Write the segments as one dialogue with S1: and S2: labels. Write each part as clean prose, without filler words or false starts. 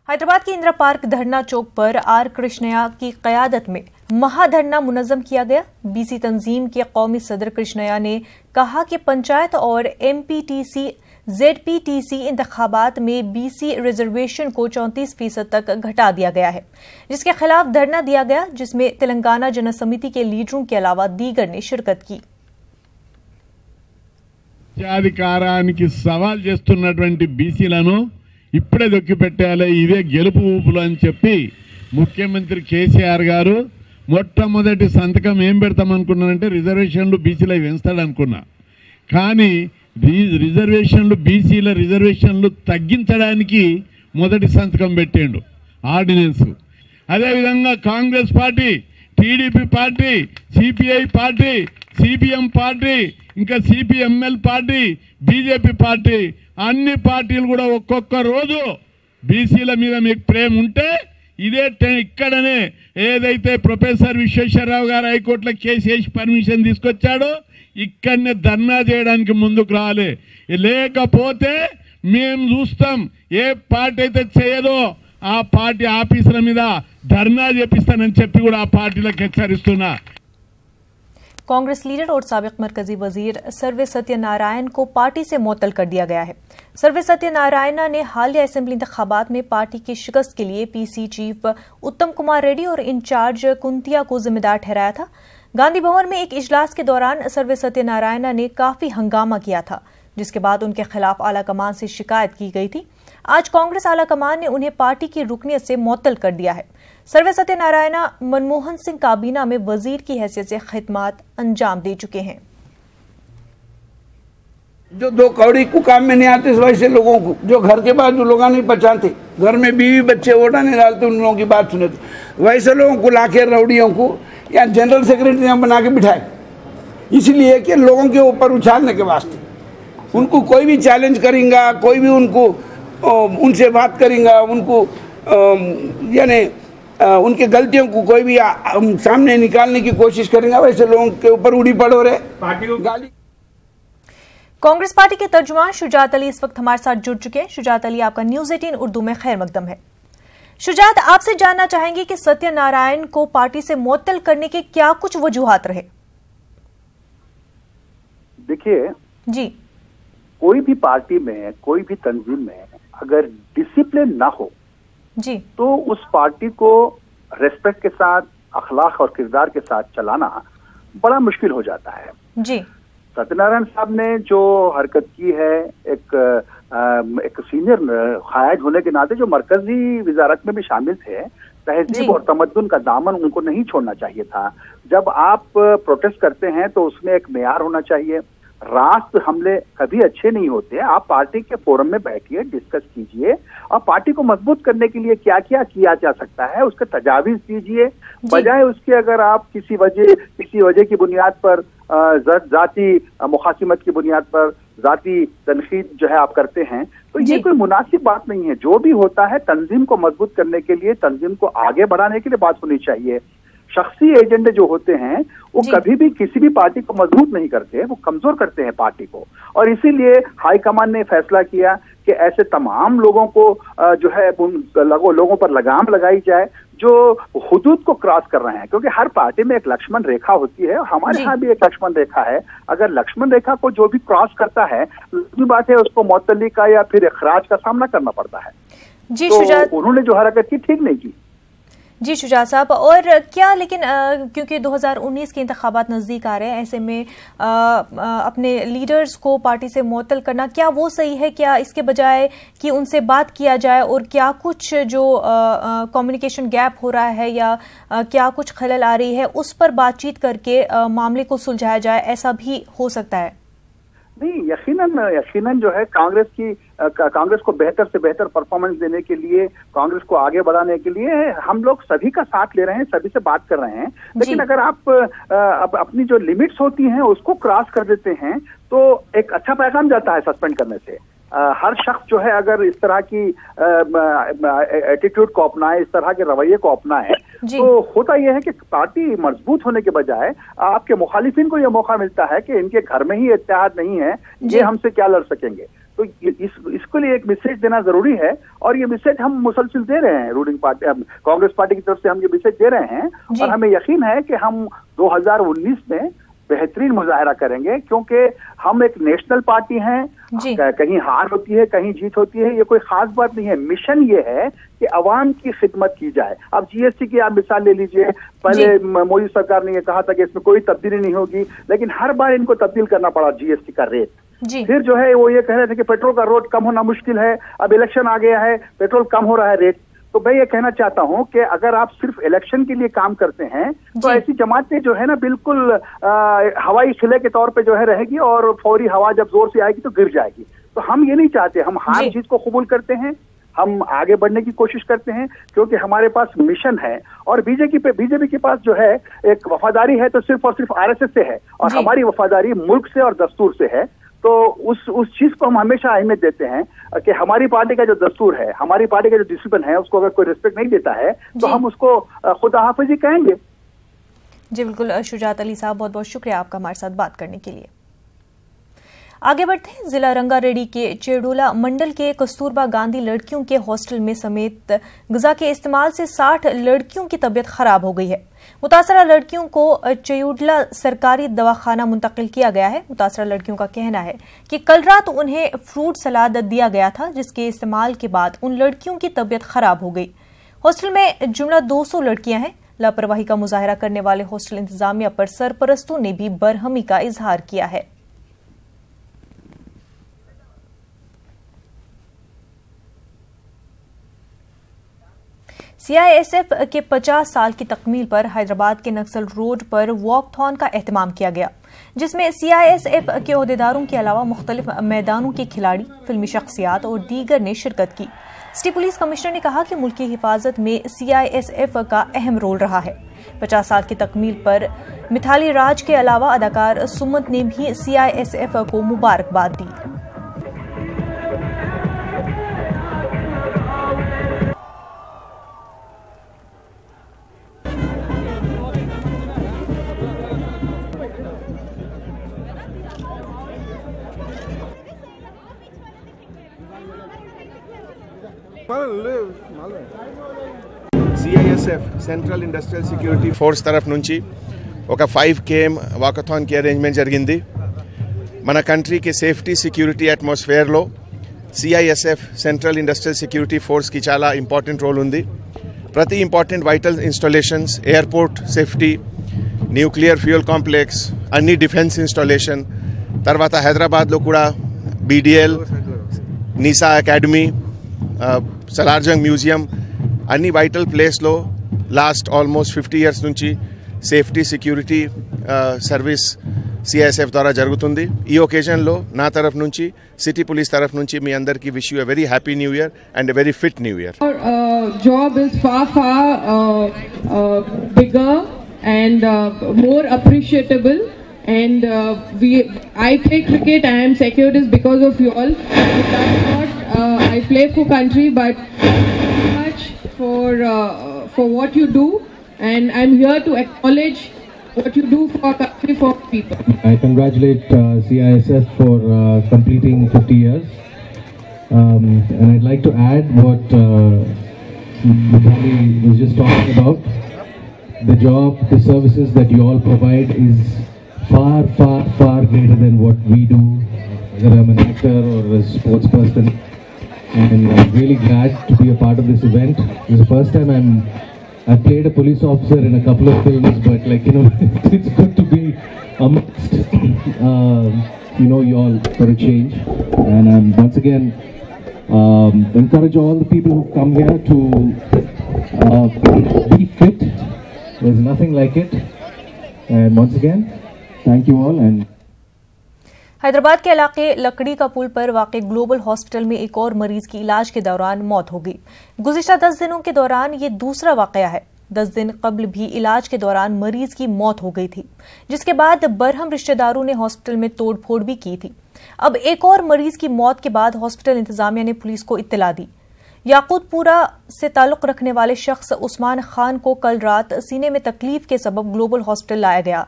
S1: हैदराबाद के इंदिरा पार्क धरना चौक पर आर कृष्णया की क़यादत में महाधरना मुनज़्ज़म किया गया। बीसी तंजीम के कौमी सदर कृष्णया ने कहा कि पंचायत और एमपीटीसी जेडपीटीसी इंतखाबात में बीसी रिजर्वेशन को 34% तक घटा दिया गया है, जिसके खिलाफ धरना दिया गया, जिसमें तेलंगाना जन समिति के लीडरों के अलावा दीगर ने शिरकत की।
S2: అధికారానికి సవాల్ చేస్తున్నటువంటి బీసీలను ఇప్పుడే దొక్కిపెట్టాలి, ఇదే గెలుపు ఊపులు అని చెప్పి ముఖ్యమంత్రి కేసీఆర్ గారు మొట్టమొదటి సంతకం ఏం పెడతామనుకున్నారంటే రిజర్వేషన్లు బీసీల పెంచుతాడనుకున్నా. కానీ రిజర్వేషన్లు బీసీల రిజర్వేషన్లు తగ్గించడానికి మొదటి సంతకం పెట్టిండు ఆర్డినెన్స్. అదేవిధంగా Congress party, TDP party, CPI party, CPM party, ఇంకా సిపిఎంఎల్ పార్టీ, బీజేపీ పార్టీ, అన్ని పార్టీలు కూడా ఒక్కొక్క రోజు బీసీల మీద మీకు ప్రేమ ఉంటే ఇదే ఇక్కడనే ఏదైతే ప్రొఫెసర్ విశ్వేశ్వరరావు గారు హైకోర్టులో కేసు వేసి పర్మిషన్ తీసుకొచ్చాడో ఇక్కడనే ధర్నా చేయడానికి ముందుకు రాలే. లేకపోతే మేము చూస్తాం, ఏ పార్టీ అయితే చేయదో ఆ పార్టీ ఆఫీసుల మీద ధర్నా చేపిస్తానని చెప్పి కూడా ఆ పార్టీలకు హెచ్చరిస్తున్నా.
S1: कांग्रेस लीडर और साबिक मरकजी वजीर सर्वे सत्यनारायण को पार्टी से मुअत्तल कर दिया गया है। सर्वे सत्यनारायण ने हालिया असेंबली इंतखाबात में पार्टी की शिकस्त के लिए पीसी चीफ उत्तम कुमार रेड्डी और इंचार्ज कुंतिया को जिम्मेदार ठहराया था। गांधी भवन में एक इजलास के दौरान सर्वे सत्यनारायण ने काफी हंगामा किया था, जिसके बाद उनके खिलाफ आलाकमान से शिकायत की गई थी। आज कांग्रेस आलाकमान ने उन्हें पार्टी की रुकनियत से मुअत्तल कर दिया है। सर्वे सत्यनारायण मनमोहन सिंह काबीना में वजीर की हैसियत से खिदमत अंजाम दे चुके हैं।
S3: जो दो कौड़ी को काम में नहीं आते वैसे लोगों को, जो घर के बाद जो लोग नहीं पहचानते, घर में बीवी बच्चे वोटा नहीं डालते, उन लोगों की बात सुने, वैसे लोगों को लाके रउडियों को या जनरल सेक्रेटरी बना के बिठाए, इसलिए कि लोगों के ऊपर उछालने के वास्ते। उनको कोई भी चैलेंज करेंगे, कोई भी उनको उनसे बात करेंगे, उनको यानी उनके गलतियों को कोई भी सामने निकालने की कोशिश करेंगे, वैसे लोगों के ऊपर उड़ी पड़ो रहे पार्टी को गाली।
S1: कांग्रेस पार्टी के तर्जुमान शुजात अली इस वक्त हमारे साथ जुड़ चुके हैं। शुजात अली, आपका न्यूज़ 18 उर्दू में खैर मकदम है। शुजात, आपसे जानना चाहेंगे कि सत्यनारायण को पार्टी से मुअत्तल करने के क्या कुछ वजूहात रहे?
S4: देखिए जी, कोई भी पार्टी में, कोई भी तंजीम में अगर डिसिप्लिन ना हो
S1: जी, तो
S4: उस पार्टी को रेस्पेक्ट के साथ, अखलाक और किरदार के साथ चलाना बड़ा मुश्किल हो जाता है
S1: जी।
S4: सत्यनारायण साहब ने जो हरकत की है, एक सीनियर कायद होने के नाते जो मरकजी वजारत में भी शामिल थे, तहजीब और तमद्दुन का दामन उनको नहीं छोड़ना चाहिए था। जब आप प्रोटेस्ट करते हैं तो उसमें एक मेयार होना चाहिए। रास्त हमले कभी अच्छे नहीं होते। आप पार्टी के फोरम में बैठिए, डिस्कस कीजिए और पार्टी को मजबूत करने के लिए क्या क्या किया जा सकता है उसके तजावीज दीजिए। बजाय उसके अगर आप किसी वजह की बुनियाद पर, जाती मुखासिमत की बुनियाद पर जाती तनकीद जो है आप करते हैं, तो ये कोई मुनासिब बात नहीं है। जो भी होता है तंजीम को मजबूत करने के लिए, तंजीम को आगे बढ़ाने के लिए बात होनी चाहिए। शख्सी एजेंडे जो होते हैं वो कभी भी किसी भी पार्टी को मजबूत नहीं करते, वो कमजोर करते हैं पार्टी को। और इसीलिए हाईकमान ने फैसला किया कि ऐसे तमाम लोगों को जो है लोगों पर लगाम लगाई जाए जो हुदूद को क्रॉस कर रहे हैं, क्योंकि हर पार्टी में एक लक्ष्मण रेखा होती है। हमारे यहाँ भी एक लक्ष्मण रेखा है। अगर लक्ष्मण रेखा को जो भी क्रॉस करता है, दूसरी बात है उसको मुअत्तली का या फिर इखराज का सामना करना पड़ता है।
S1: जी,
S4: तो उन्होंने जो हरकत की ठीक नहीं की।
S1: जी शुजात साहब, और क्या लेकिन क्योंकि 2019 के इंतखाबात नज़दीक आ रहे हैं, ऐसे में अपने लीडर्स को पार्टी से मुअत्तल करना क्या वो सही है? क्या इसके बजाय कि उनसे बात किया जाए और क्या कुछ जो कम्युनिकेशन गैप हो रहा है या क्या कुछ खलल आ रही है उस पर बातचीत करके मामले को सुलझाया जाए, ऐसा भी हो सकता है?
S4: नहीं, यकीनन जो है कांग्रेस को बेहतर से बेहतर परफॉर्मेंस देने के लिए, कांग्रेस को आगे बढ़ाने के लिए हम लोग सभी का साथ ले रहे हैं, सभी से बात कर रहे हैं। लेकिन अगर आप अपनी जो लिमिट्स होती हैं उसको क्रॉस कर देते हैं तो एक अच्छा पैगाम जाता है सस्पेंड करने से। हर शख्स जो है अगर इस तरह की एटीट्यूड को अपनाए, इस तरह के रवैये को अपनाए, तो होता यह है कि पार्टी मजबूत होने के बजाय आपके मुखालिफिन को यह मौका मिलता है कि इनके घर में ही इत्तेहाद नहीं है, ये हमसे क्या लड़ सकेंगे। तो इसके लिए एक मैसेज देना जरूरी है, और ये मैसेज हम मुसलसल दे रहे हैं। रूलिंग पार्टी कांग्रेस पार्टी की तरफ से हम ये मैसेज दे रहे हैं, और हमें यकीन है कि हम 2019 में बेहतरीन मुजाहरा करेंगे, क्योंकि हम एक नेशनल पार्टी हैं। कहीं हार होती है, कहीं जीत होती है, ये कोई खास बात नहीं है। मिशन ये है कि अवाम की खिदमत की जाए। अब जीएसटी की आप मिसाल ले लीजिए, पहले मोदी सरकार ने ये कहा था कि इसमें कोई तब्दीली नहीं होगी, लेकिन हर बार इनको तब्दील करना पड़ा जीएसटी का रेट। फिर जो है वो ये कह रहे थे कि पेट्रोल का रेट कम होना मुश्किल है, अब इलेक्शन आ गया है, पेट्रोल कम हो रहा है रेट। तो मैं ये कहना चाहता हूं कि अगर आप सिर्फ इलेक्शन के लिए काम करते हैं तो ऐसी जमातें जो है ना बिल्कुल हवाई खिले के तौर पे जो है रहेगी, और फौरी हवा जब जोर से आएगी तो गिर जाएगी। तो हम ये नहीं चाहते, हम हार जीत को कबूल करते हैं, हम आगे बढ़ने की कोशिश करते हैं, क्योंकि हमारे पास मिशन है। और बीजेपी के पास जो है एक वफादारी है तो सिर्फ और सिर्फ आरएसएस से है, और हमारी वफादारी मुल्क से और दस्तूर से है। तो उस चीज को हम हमेशा अहमियत देते हैं कि हमारी पार्टी का जो दस्तूर है, हमारी पार्टी का जो डिसिप्लिन है, उसको अगर कोई रिस्पेक्ट नहीं देता है तो हम उसको खुदा हाफिजी कहेंगे।
S1: जी बिल्कुल शुजात अली साहब, बहुत बहुत शुक्रिया आपका हमारे साथ बात करने के लिए। आगे बढ़ते हैं। जिला रंगारेड्डी के चेडोला मंडल के कस्तूरबा गांधी लड़कियों के हॉस्टल में समेत ग़िज़ा के इस्तेमाल से 60 लड़कियों की तबीयत खराब हो गई है। मुतासरा लड़कियों को चेडोला सरकारी दवाखाना मुंतकिल किया गया है। मुतासरा लड़कियों का कहना है कि कल रात उन्हें फ्रूट सलाद दिया गया था, जिसके इस्तेमाल के बाद उन लड़कियों की तबीयत खराब हो गई। हॉस्टल में जुमला 200 लड़कियां हैं। लापरवाही का मुजाहरा करने वाले हॉस्टल इंतजामिया पर सरपरस्तों ने भी बरहमी का इजहार किया है। सीआईएसएफ के 50 साल की तकमील पर हैदराबाद के नक्सल रोड पर वॉकथॉन का एहतमाम किया गया, जिसमें सीआईएसएफ के ओहदेदारों के अलावा मुख्तलिफ मैदानों के खिलाड़ी, फिल्मी शख्सियात और दीगर ने शिरकत की। सिटी पुलिस कमिश्नर ने कहा कि मुल्क की हिफाजत में सीआईएसएफ का अहम रोल रहा है। 50 साल की तकमील पर मिथाली राज के अलावा अदाकार सुमंत ने भी सीआईएसएफ को मुबारकबाद दी।
S5: CISF Central Industrial Security force తరఫు నుంచి ఒక 5 km వాకథాన్ కి అరేంజ్మెంట్ జరిగింది. మన కంట్రీకి సేఫ్టీ సెక్యూరిటీ అట్మాస్ఫియర్లో CISF Central Industrial Security Force కి చాలా ఇంపార్టెంట్ రోల్ ఉంది. ప్రతి important vital installations, airport safety, nuclear fuel complex, అన్ని డిఫెన్స్ ఇన్స్టాలేషన్, తర్వాత హైదరాబాద్లో కూడా BDL, NISA academy, Salarjung museum, అన్ని వైటల్ ప్లేస్లో లాస్ట్ ఆల్మోస్ట్ 50 years నుంచి సేఫ్టీ సెక్యూరిటీ సర్వీస్ CISF ద్వారా జరుగుతుంది. ఈ ఒకేజన్లో నా తరఫు నుంచి, సిటీ పోలీస్ తరఫు నుంచి మీ అందరికీ wish you a very happy new year and a very fit new year.
S6: Job is far bigger and more appreciable, and I play cricket, I am security because of you all. I play for country, but so much for what you do, and I'm here to acknowledge what you do for our country, for people.
S7: I congratulate CISF for completing 50 years, and I'd like to add what Mithali was just talking about. The job, the services that you all provide is far greater than what we do, whether I'm an actor or a sports person. And I'm really glad to be a part of this event. This is the first time I've played a police officer in a couple of films, but it's good to be amongst you all for a change. And once again encourage all the people who come here to be fit. There's nothing like it. And once again, thank you all. And
S1: Hyderabad के इलाके लकड़ी का पुल पर वाक़े global hospital में एक और मरीज की इलाज के दौरान मौत हो गई। गुज़िश्ता 10 दिनों के दौरान ये दूसरा वाक़या है। 10 दिन कबल भी इलाज के दौरान मरीज की मौत हो गई थी, जिसके बाद बरहम रिश्तेदारों ने हॉस्पिटल में तोड़फोड़ भी की थी। अब एक और मरीज की मौत के बाद हॉस्पिटल इंतजामिया ने पुलिस को इत्तला दी। याकूतपुरा से ताल्लुक रखने वाले शख्स उस्मान खान को कल रात सीने में तकलीफ के सबब ग्लोबल हॉस्पिटल लाया गया।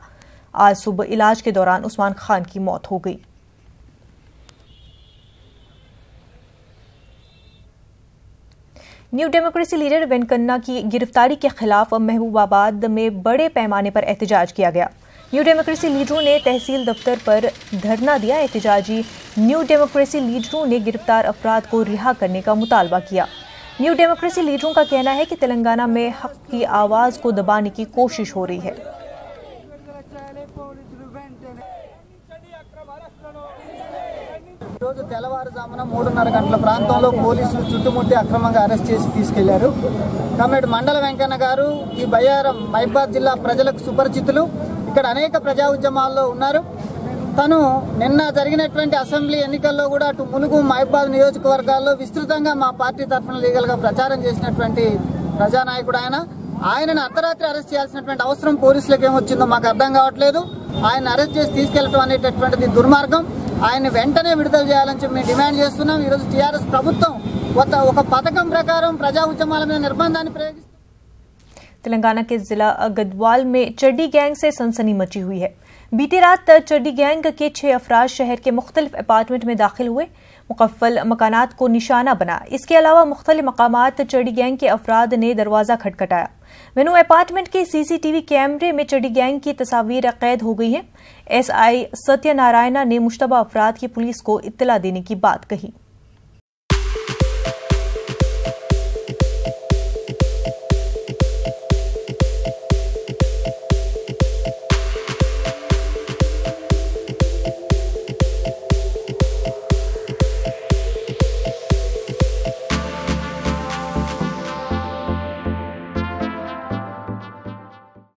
S1: आज सुबह इलाज के दौरान उस्मान खान की मौत हो गई। न्यू डेमोक्रेसी लीडर वेंकन्ना की गिरफ्तारी के खिलाफ महबूबाबाद में बड़े पैमाने पर एहतजाज किया गया। न्यू डेमोक्रेसी लीडरों ने तहसील दफ्तर पर धरना दिया। एहतजाजी न्यू डेमोक्रेसी लीडरों ने गिरफ्तार अफराद को रिहा करने का मुतालबा किया। न्यू डेमोक्रेसी लीडरों का कहना है कि तेलंगाना में हक की आवाज को दबाने की कोशिश हो रही है।
S8: రోజు తెల్లవారుజామున 3:30 గంటల ప్రాంతంలో పోలీసులు చుట్టుముట్టి అక్రమంగా అరెస్ట్ చేసి తీసుకెళ్లారు. కామెడ్ మండల వెంకన్న గారు ఈ బయ్యారం మహబూబాబాద్ జిల్లా ప్రజలకు సుపరిచితులు. ఇక్కడ అనేక ప్రజా ఉద్యమాల్లో ఉన్నారు. తను నిన్న జరిగినటువంటి అసెంబ్లీ ఎన్నికల్లో కూడా అటు ములుగు మహబూబాబాద్ నియోజకవర్గాల్లో విస్తృతంగా మా పార్టీ తరఫున లీగల్ గా ప్రచారం చేసినటువంటి ప్రజానాయకుడు ఆయనను అర్ధరాత్రి అరెస్ట్ చేయాల్సినటువంటి అవసరం పోలీసులకు ఏమొచ్చిందో మాకు అర్థం కావట్లేదు. ఆయన అరెస్ట్ చేసి తీసుకెళ్లడం అనేటటువంటిది దుర్మార్గం. ఆయన వెంటనే విడుదల చేయాలని చెప్పి మేము డిమాండ్ చేస్తున్నాం. ఈరోజు టీఆర్ఎస్ ప్రభుత్వం ఒక పథకం ప్రకారం ప్రజా ఉద్యమాల మీద నిర్బంధాన్ని ప్రయోగిస్తుంది.
S1: तेलंगाना के जिला गढ़वाल में चड्डी गैंग से सनसनी मची हुई है। बीती रात चड्डी गैंग के 6 अफराद शहर के मुख्तलिफ अपार्टमेंट में दाखिल हुए, मुकफ्फल मकानात को निशाना बना। इसके अलावा मुख्तलिफ मकामात चड्डी गैंग के अफराद ने दरवाजा खटखटाया। वेनू अपार्टमेंट के सीसीटीवी कैमरे में चड्डी गैंग की तस्वीर कैद हो गई है। SI सत्यनारायण ने मुश्तबा अफराद की पुलिस को इत्तला देने की बात कही।